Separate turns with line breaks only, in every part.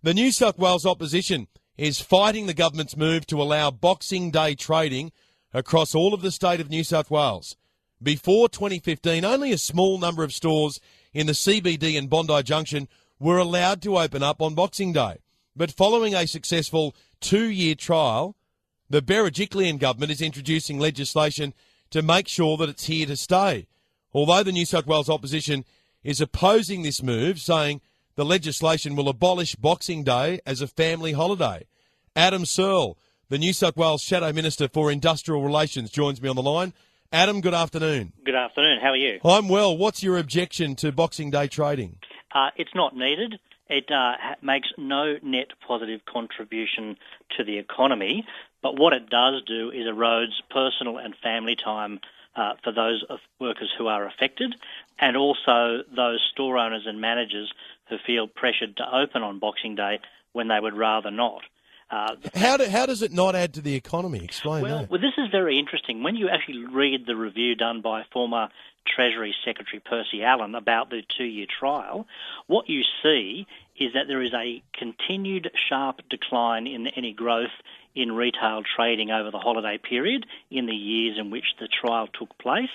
The New South Wales Opposition is fighting the government's move to allow Boxing Day trading across all of the state of New South Wales. Before 2015, only a small number of stores in the CBD and Bondi Junction were allowed to open up on Boxing Day. But following a successful 2-year trial, the Berejiklian Government is introducing legislation to make sure that it's here to stay. Although the New South Wales Opposition is opposing this move, saying the legislation will abolish Boxing Day as a family holiday. Adam Searle, the New South Wales Shadow Minister for Industrial Relations, joins me on the line. Adam, good afternoon.
Good afternoon. How are you?
I'm well. What's your objection to Boxing Day trading?
It's not needed. It makes no net positive contribution to the economy, but what it does do is erodes personal and family time for those workers who are affected, and also those store owners and managers who feel pressured to open on Boxing Day when they would rather not.
How does it not add to the economy? Explain that.
Well, this is very interesting. When you actually read the review done by former Treasury Secretary Percy Allen about the 2-year trial, what you see is that there is a continued sharp decline in any growth in retail trading over the holiday period in the years in which the trial took place,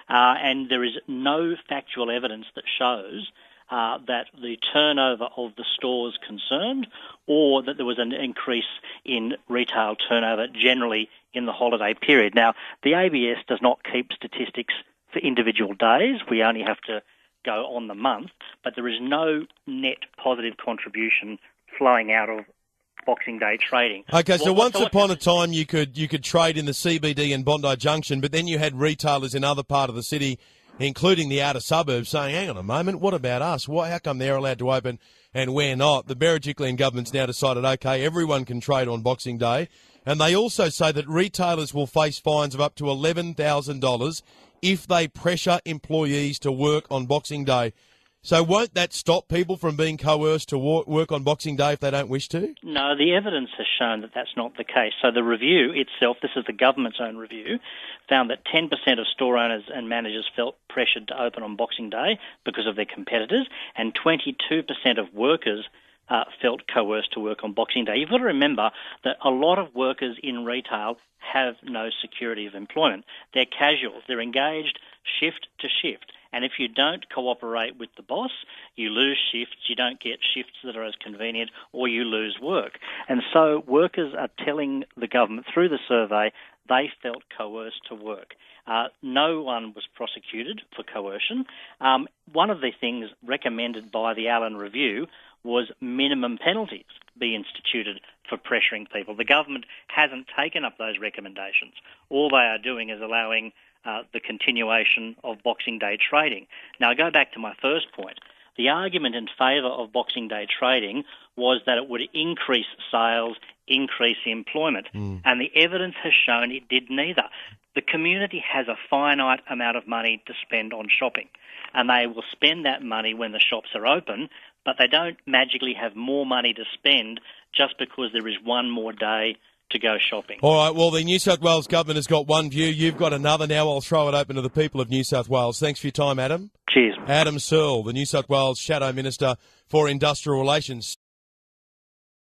and there is no factual evidence that shows that the turnover of the stores concerned or that there was an increase in retail turnover generally in the holiday period. Now, the ABS does not keep statistics for individual days. We only have to go on the month, but there is no net positive contribution flowing out of Boxing Day trading.
Okay, so once upon a time you could trade in the CBD and Bondi Junction, but then you had retailers in other part of the city, including the outer suburbs, saying, hang on a moment, what about us? How come they're allowed to open and we're not? The Berejiklian Government's now decided, okay, everyone can trade on Boxing Day. And they also say that retailers will face fines of up to $11,000 if they pressure employees to work on Boxing Day. So won't that stop people from being coerced to work on Boxing Day if they don't wish to?
No, the evidence has shown that that's not the case. So the review itself, this is the government's own review, found that 10% of store owners and managers felt pressured to open on Boxing Day because of their competitors, and 22% of workers felt coerced to work on Boxing Day. You've got to remember that a lot of workers in retail have no security of employment. They're casuals. They're engaged shift to shift. And if you don't cooperate with the boss, you lose shifts, you don't get shifts that are as convenient, or you lose work. And so workers are telling the government through the survey they felt coerced to work. No one was prosecuted for coercion. One of the things recommended by the Allen Review was minimum penalties be instituted for pressuring people. The government hasn't taken up those recommendations. All they are doing is allowing the continuation of Boxing Day trading. Now, I go back to my first point. The argument in favour of Boxing Day trading was that it would increase sales, increase employment, and the evidence has shown it did neither. The community has a finite amount of money to spend on shopping, and they will spend that money when the shops are open, but they don't magically have more money to spend just because there is one more day to go shopping. All
right, well, the New South Wales Government has got one view. You've got another now. I'll throw it open to the people of New South Wales. Thanks for your time, Adam.
Cheers.
Adam Searle, the New South Wales Shadow Minister for Industrial Relations.